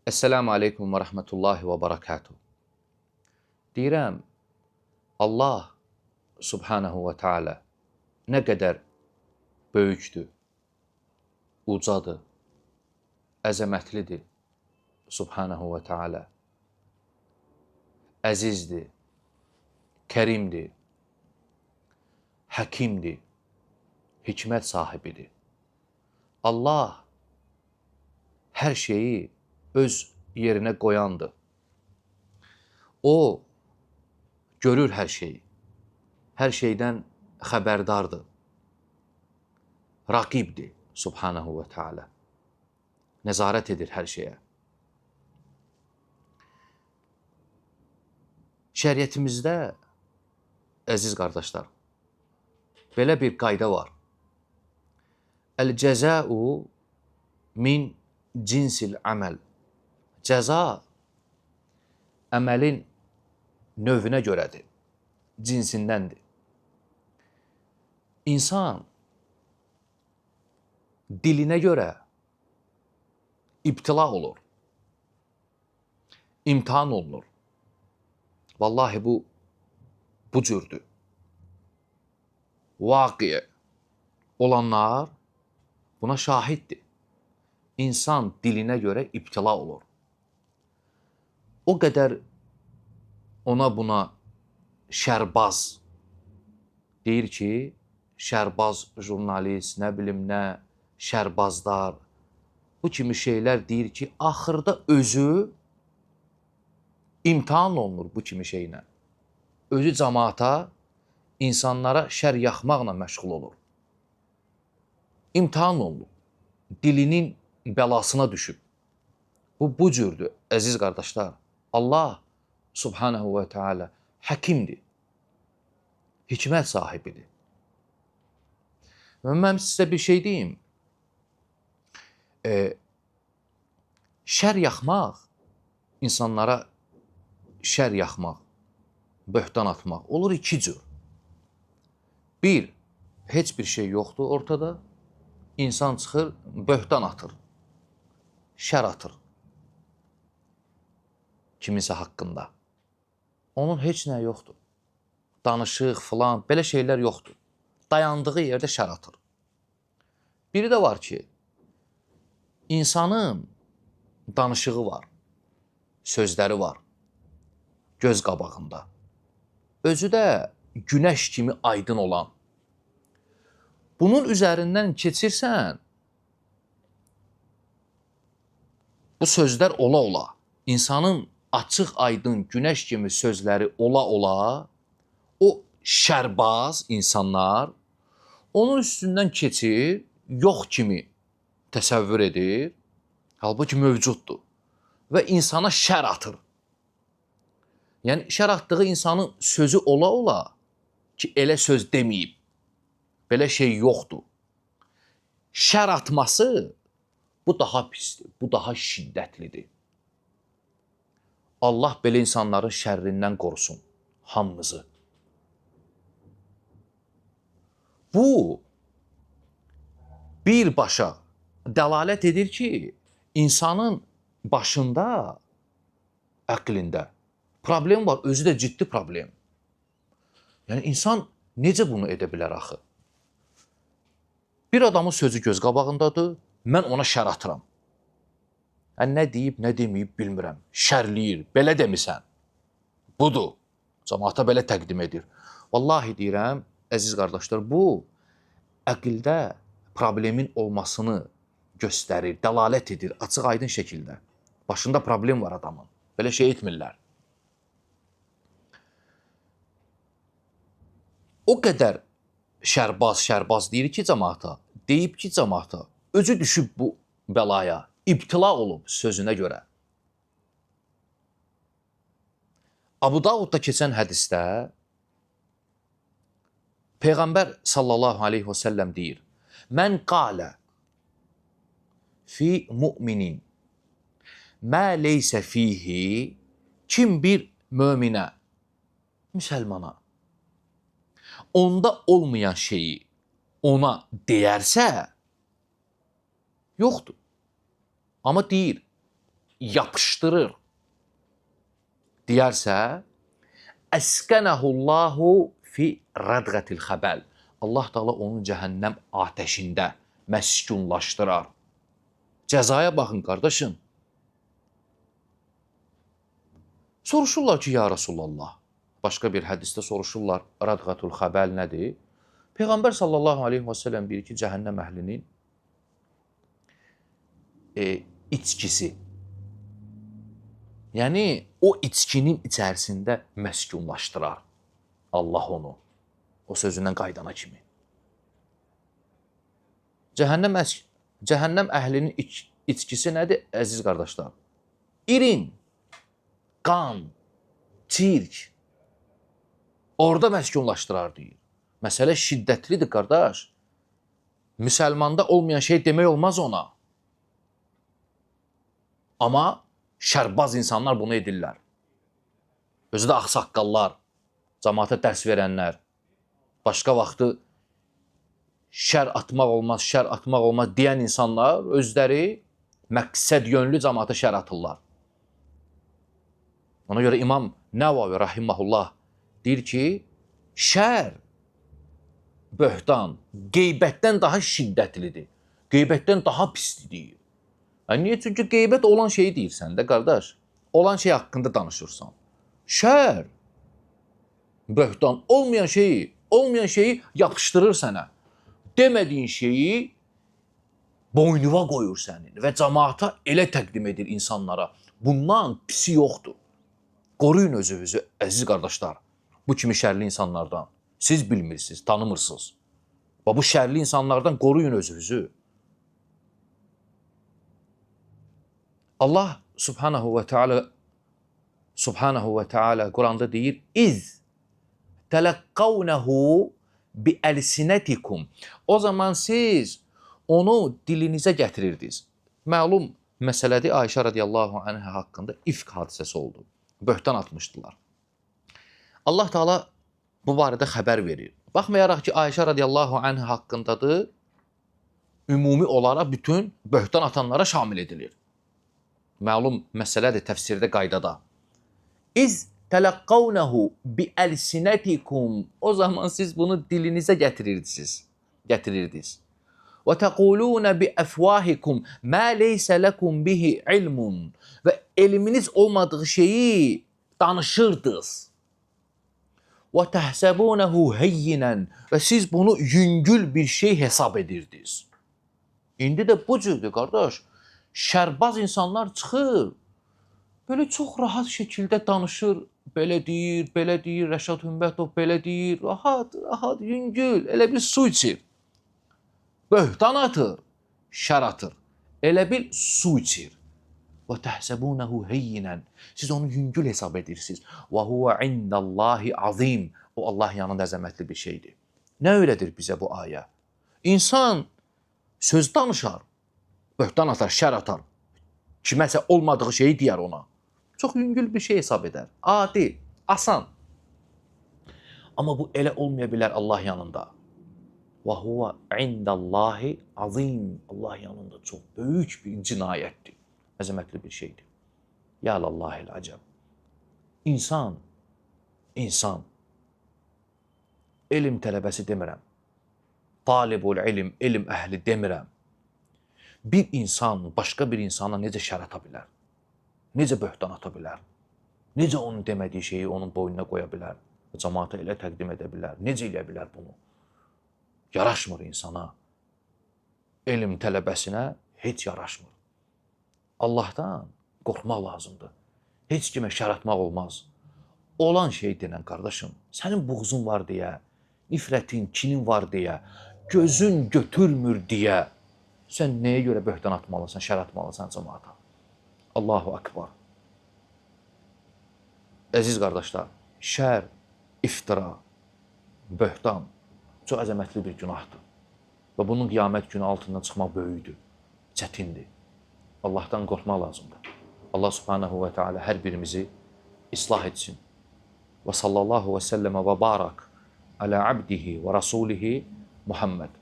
Esselamu aleykum və rəhmətullahi və barakatuhu. Deyirəm, Allah subhanahu və teala nə qədər böyükdür, ucadır, əzəmətlidir subhanahu və teala. Əzizdir, kərimdir, həkimdir, hikmət sahibidir. Allah hər şeyi öz yerinə qoyandır. O görür hər şeyi, hər şeydən xəbərdardır. Raqibdir subhanahu və teala. Nəzarət edir hər şeyə. Şəriətimizdə, əziz qardaşlar, belə bir qayda var. Əl-cəzəu min cinsil əməl. Cəza əməlin növünə görədir, cinsindəndir. İnsan dilinə görə ibtila olur, imtihan olunur. Vallahi bu cürdür. Vaqiə olanlar buna şahiddir. İnsan dilinə görə ibtila olur. O qədər ona buna şərbaz deyir ki, şərbaz jurnalist, nə bilim nə, şərbazlar, bu kimi şeylər deyir ki, axırda özü imtihan olunur bu kimi şeylə. Özü cəmaata, insanlara şər yaxmaqla məşğul olur. İmtihan olunur. Dilinin bəlasına düşüb. Bu cürdür, əziz qardaşlar. Allah subhanahu və teala həkimdir, hikmət sahibidir. Və mən sizə bir şey deyim. Şər yaxmaq, insanlara şər yaxmaq, böhtan atmaq olur iki cür. Bir, heç bir şey yoxdur ortada, insan çıxır, böhtan atır, şər atır kiminsə haqqında. Onun heç nə yoxdur. Danışıq filan, belə şeylər yoxdur. Dayandığı yerdə şər atır. Biri də var ki, insanın danışığı var, sözləri var, göz qabağında. Özü də günəş kimi aydın olan. Bunun üzərindən keçirsən, bu sözlər ola-ola, insanın açıq aydın günəş kimi sözləri ola-ola, o şərbaz insanlar onun üstündən keçir, yox kimi təsəvvür edir, halbuki mövcuddur və insana şər atır. Yəni, şər atdığı insanın sözü ola-ola ki, elə söz deməyib, belə şey yoxdur. Şər atması bu daha pisdir, bu daha şiddətlidir. Allah belə insanların şərrindən qorusun hamımızı. Bu birbaşa dəlalət edir ki, insanın başında, əqlində problem var, özü də ciddi problem. Yəni, insan necə bunu edə bilər axı? Bir adamın sözü göz qabağındadır, mən ona şər atıram. Nə deyib, nə deməyib bilmirəm. Şərləyir, belə demisən. Budur. Cəmaata belə təqdim edir. Vallahi deyirəm, əziz qardaşlar, bu əqildə problemin olmasını göstərir, dəlalət edir, açıq aydın şəkildə. Başında problem var adamın. Belə şey etmirlər. O qədər şərbaz deyir ki, cəmaata, deyib ki, cəmaata, özü düşüb bu bəlaya, ibtila olub sözünə görə. Abu Davudda keçən hədisdə Peyğəmbər sallallahu aleyhi və səlləm deyir, mən qalə fi müminin mə leysə fihi, kim bir möminə, müsəlmana, onda olmayan şeyi ona deyərsə, yoxdur. Amma deyir, yapışdırır deyərsə, əskənəhullahu fi rədğətil xəbəl. Allah Taala onu cəhənnəm atəşində məskunlaşdırar. Cəzaya baxın, qardaşım. Soruşurlar ki, ya Rasulallah, başqa bir hədisdə soruşurlar, rədğətul xəbəl nədir? Peyğəmbər sallallahu aleyhi və səlləm deyir ki, cəhənnəm əhlinin içkisi. Yəni, o içkinin içərisində məskunlaşdırar Allah onu. O sözündən qaydana kimi. Cəhənnəm əhlinin içkisi nədir, əziz qardaşlar? İrin, qan, çirk. Orada məskunlaşdırar deyir. Məsələ şiddətlidir, qardaş. Müsəlmanda olmayan şey demək olmaz ona. Amma şərbaz insanlar bunu edirlər. Özü də ağsaqqallar, cəmaata dərs verənlər, başqa vaxtı şər atmaq olmaz deyən insanlar özləri məqsəd yönlü cəmaata şər atırlar. Ona görə İmam Nəvavi rahiməhullah deyir ki, şər, böhtan, qeybətdən daha şiddətlidir. Qeybətdən daha pisdir deyir. Niyə? Çünki qeybət olan şeyi deyirsən də, qardaş. Olan şey haqqında danışırsan. Şər, böhtan, olmayan şeyi yapışdırır sənə. Demədiyin şeyi boynuva qoyur sənin və cəmaata elə təqdim edir insanlara. Bundan pisi yoxdur. Qoruyun özünüzü, əziz qardaşlar, bu kimi şərli insanlardan. Siz bilmirsiniz, tanımırsınız. Və bu şərli insanlardan qoruyun özünüzü. Allah subhanahu və teala Quranda deyir, İz tələqqavnəhu bi əlsinətikum. O zaman siz onu dilinizə gətirirdiniz. Məlum məsələdir, Ayşə radiyallahu anhə haqqında ifk hadisəsi oldu. Böhtan atmışdılar. Allah Taala bu barədə xəbər verir. Baxmayaraq ki, Ayşə radiyallahu anhə haqqındadır, ümumi olaraq bütün böhtan atanlara şamil edilir. Məlum məsələdir təfsirdə, qaydada. İz tələqqavnəhu bi əlsinətikum. O zaman siz bunu dilinizə gətirirdiniz. Və təqulunə bi əfvahikum mə leysə ləkum bihi ilmun. Və elminiz olmadığı şeyi danışırdınız. Və təhsəbunəhu heyyinən. Və siz bunu yüngül bir şey hesab edirdiniz. İndi də bu cürdür, qardaş. Şərbaz insanlar çıxır. Böyle çox rahat şəkildə danışır. Belə deyir, Rəşad Hümbətov belə deyir. Rahat, yüngül, elə bir su içir. Böhtan atır, şər atır. Elə bir su içir. Və təhsəbunəhu heyyinən. Siz onu yüngül hesab edirsiniz. Və huvə indallahi azim. O Allah yanında əzəmətli bir şeydir. Nə öyrədir bizə bu ayə? İnsan söz danışar, böhtan atar, şər atar. Kiməsə olmadığı şeyi deyər ona. Çox yüngül bir şey hesab edər. Adi, asan. Amma bu elə olmaya bilər Allah yanında. Və huvə indallahi azim. Allah yanında çox böyük bir cinayətdir. Əzəmətli bir şeydir. Ya lallahil acəb. İnsan, elm tələbəsi demirəm. Talibul ilm, elm əhli demirəm. Bir insan başqa bir insana necə şər ata bilər? Necə böhtan ata bilər? Necə onun demədiyi şeyi onun boynuna qoya bilər? Cəmaata elə təqdim edə bilər? Necə eləyə bilər bunu? Yaraşmır insana. Elm tələbəsinə heç yaraşmır. Allahdan qorxmaq lazımdır. Heç kimə şər atmaq olmaz. Olan şey denən, qardaşım, sənin buğzun var deyə, nifrətin, kinin var deyə, gözün götürmür deyə, sən nəyə görə böhtan atmalısan, şər atmalısan cəmaata? Allahu Akbar. Əziz qardaşlar, şər, iftira, böhtan çox əzəmətli bir günahdır. Və bunun qiyamət günü altından çıxmaq böyükdür, çətindir. Allahdan qorxmaq lazımdır. Allah subhanahu və teala hər birimizi islah etsin. Və sallallahu və səlləmə və barak alə abdihi və rasulihi Muhammed.